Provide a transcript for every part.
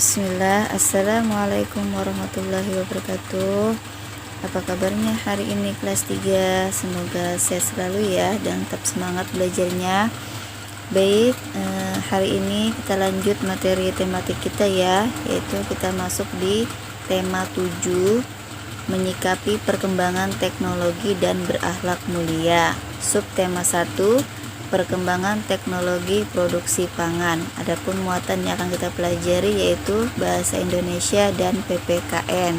Bismillah, Assalamualaikum warahmatullahi wabarakatuh. Apa kabarnya hari ini kelas 3? Semoga sehat selalu ya dan tetap semangat belajarnya. Baik, hari ini kita lanjut materi tematik kita ya, yaitu kita masuk di tema 7, menyikapi perkembangan teknologi dan berakhlak mulia. Subtema 1, perkembangan teknologi produksi pangan. Adapun muatan yang akan kita pelajari yaitu bahasa Indonesia dan PPKN.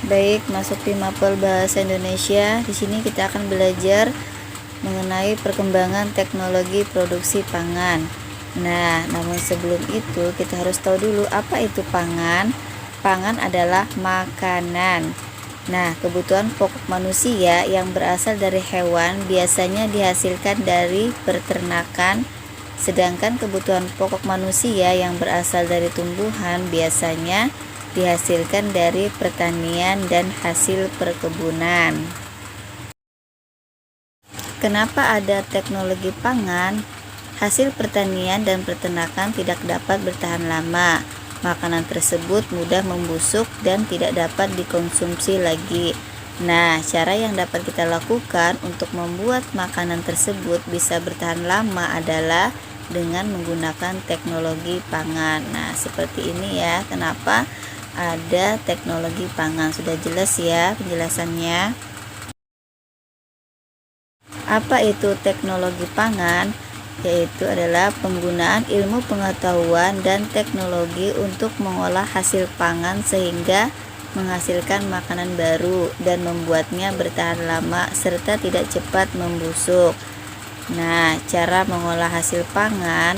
Baik, masuk di mapel bahasa Indonesia. Di sini kita akan belajar mengenai perkembangan teknologi produksi pangan. Nah, namun sebelum itu kita harus tahu dulu apa itu pangan. Pangan adalah makanan. Nah, kebutuhan pokok manusia yang berasal dari hewan biasanya dihasilkan dari peternakan, sedangkan kebutuhan pokok manusia yang berasal dari tumbuhan biasanya dihasilkan dari pertanian dan hasil perkebunan. Kenapa ada teknologi pangan? Hasil pertanian dan peternakan tidak dapat bertahan lama. Makanan tersebut mudah membusuk dan tidak dapat dikonsumsi lagi. Nah, cara yang dapat kita lakukan untuk membuat makanan tersebut bisa bertahan lama adalah dengan menggunakan teknologi pangan. Nah, seperti ini ya, kenapa ada teknologi pangan. Sudah jelas ya penjelasannya. Apa itu teknologi pangan? Yaitu adalah penggunaan ilmu pengetahuan dan teknologi untuk mengolah hasil pangan sehingga menghasilkan makanan baru dan membuatnya bertahan lama serta tidak cepat membusuk. Nah, cara mengolah hasil pangan,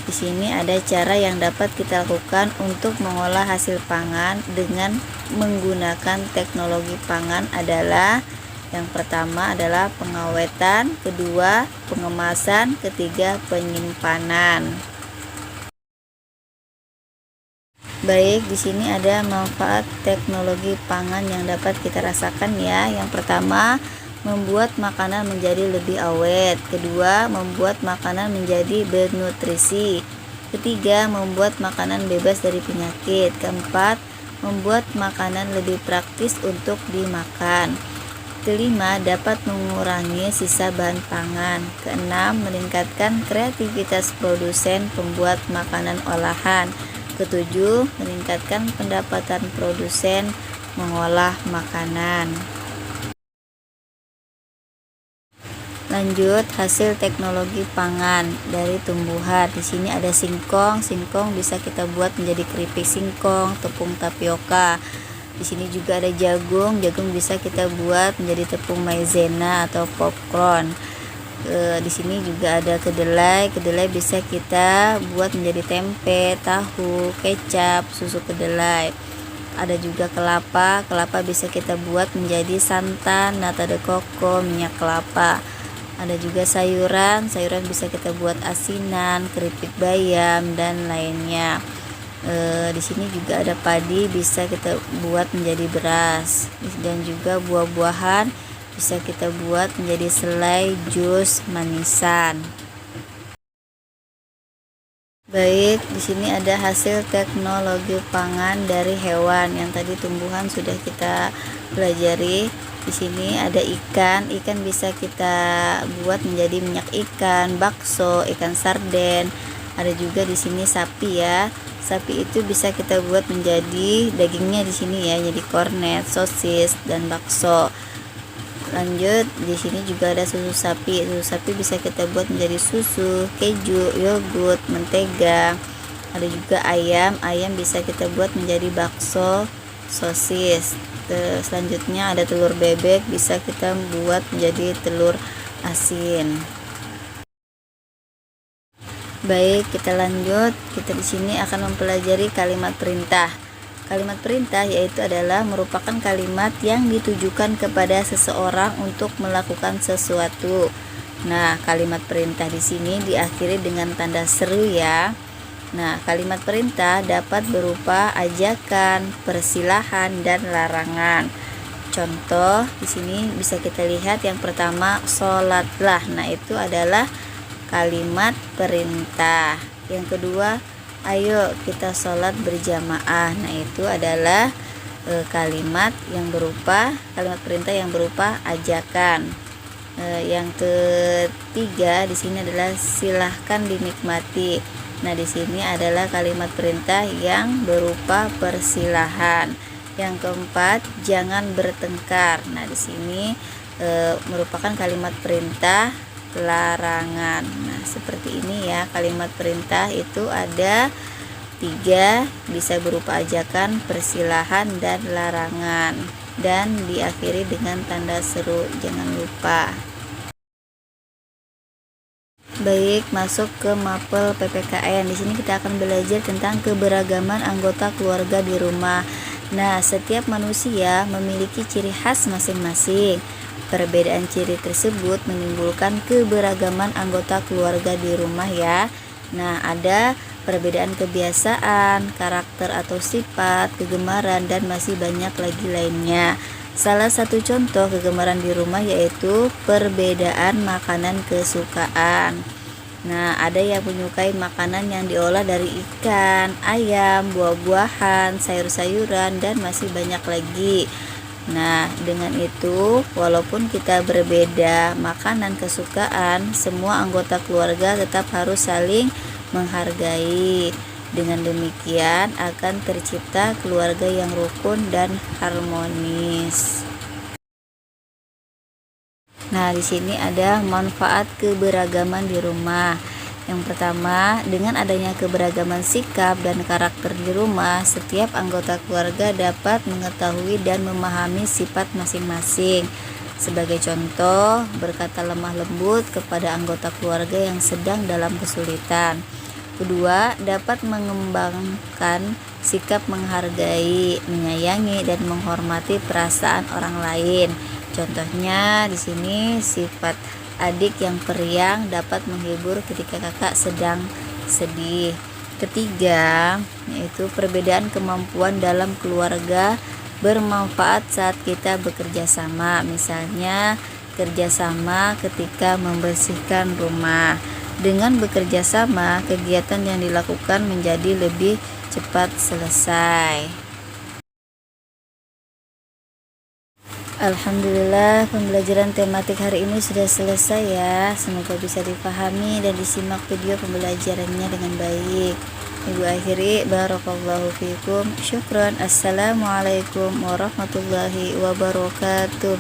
di sini ada cara yang dapat kita lakukan untuk mengolah hasil pangan dengan menggunakan teknologi pangan adalah yang pertama adalah pengawetan, kedua pengemasan, ketiga penyimpanan. Baik, di sini ada manfaat teknologi pangan yang dapat kita rasakan ya. Yang pertama, membuat makanan menjadi lebih awet. Kedua, membuat makanan menjadi bernutrisi. Ketiga, membuat makanan bebas dari penyakit. Keempat, membuat makanan lebih praktis untuk dimakan. Kelima, dapat mengurangi sisa bahan pangan. Keenam, meningkatkan kreativitas produsen pembuat makanan olahan. Ketujuh, meningkatkan pendapatan produsen mengolah makanan. Lanjut, hasil teknologi pangan dari tumbuhan. Di sini ada singkong. Singkong bisa kita buat menjadi keripik singkong, tepung tapioka. Di sini juga ada jagung. Jagung bisa kita buat menjadi tepung maizena atau popcorn. Di sini juga ada kedelai. Kedelai bisa kita buat menjadi tempe, tahu, kecap, susu kedelai. Ada juga kelapa. Kelapa bisa kita buat menjadi santan, nata de coco, minyak kelapa. Ada juga sayuran. Sayuran bisa kita buat asinan, keripik bayam dan lainnya. Di sini juga ada padi, bisa kita buat menjadi beras, dan juga buah-buahan bisa kita buat menjadi selai, jus, manisan. Baik, di sini ada hasil teknologi pangan dari hewan. Yang tadi tumbuhan sudah kita pelajari. Di sini ada ikan. Ikan bisa kita buat menjadi minyak ikan, bakso, ikan sarden. Ada juga di sini sapi ya. Sapi itu bisa kita buat menjadi dagingnya di sini ya, jadi kornet, sosis dan bakso. Lanjut, di sini juga ada susu sapi. Susu sapi bisa kita buat menjadi susu, keju, yogurt, mentega. Ada juga ayam. Ayam bisa kita buat menjadi bakso, sosis. Selanjutnya ada telur bebek, bisa kita buat menjadi telur asin. Baik, kita lanjut. Kita di sini akan mempelajari kalimat perintah. Kalimat perintah yaitu adalah merupakan kalimat yang ditujukan kepada seseorang untuk melakukan sesuatu. Nah, kalimat perintah di sini diakhiri dengan tanda seru ya. Nah, kalimat perintah dapat berupa ajakan, persilahan, dan larangan. Contoh di sini bisa kita lihat yang pertama, sholatlah. Nah, itu adalah kalimat perintah. Yang kedua, ayo kita sholat berjamaah. Nah, itu adalah kalimat perintah yang berupa ajakan. Yang ketiga di sini adalah silahkan dinikmati. Nah, di sini adalah kalimat perintah yang berupa persilahan. Yang keempat, jangan bertengkar. Nah, di sini merupakan kalimat perintah larangan. Nah, seperti ini ya, kalimat perintah itu ada 3, bisa berupa ajakan, persilahan, dan larangan, dan diakhiri dengan tanda seru, jangan lupa. Baik, masuk ke mapel PPKN. Di sini kita akan belajar tentang keberagaman anggota keluarga di rumah. Nah, setiap manusia memiliki ciri khas masing-masing. Perbedaan ciri tersebut menimbulkan keberagaman anggota keluarga di rumah ya. Nah, ada perbedaan kebiasaan, karakter atau sifat, kegemaran, dan masih banyak lagi lainnya. Salah satu contoh kegemaran di rumah yaitu perbedaan makanan kesukaan. Nah, ada yang menyukai makanan yang diolah dari ikan, ayam, buah-buahan, sayur-sayuran, dan masih banyak lagi. Nah, dengan itu, walaupun kita berbeda makanan kesukaan, semua anggota keluarga tetap harus saling menghargai. Dengan demikian akan tercipta keluarga yang rukun dan harmonis. Nah, di sini ada manfaat keberagaman di rumah. Yang pertama, dengan adanya keberagaman sikap dan karakter di rumah, setiap anggota keluarga dapat mengetahui dan memahami sifat masing-masing. Sebagai contoh, berkata lemah lembut kepada anggota keluarga yang sedang dalam kesulitan. Kedua, dapat mengembangkan sikap menghargai, menyayangi, dan menghormati perasaan orang lain. Contohnya di sini sifat adik yang periang dapat menghibur ketika kakak sedang sedih. Ketiga, yaitu perbedaan kemampuan dalam keluarga bermanfaat saat kita bekerja sama. Misalnya kerjasama ketika membersihkan rumah. Dengan bekerja sama, kegiatan yang dilakukan menjadi lebih cepat selesai. Alhamdulillah, pembelajaran tematik hari ini sudah selesai ya. Semoga bisa dipahami dan disimak video pembelajarannya dengan baik. Ibu akhiri, barakallahu fikum. Syukran. Assalamualaikum warahmatullahi wabarakatuh.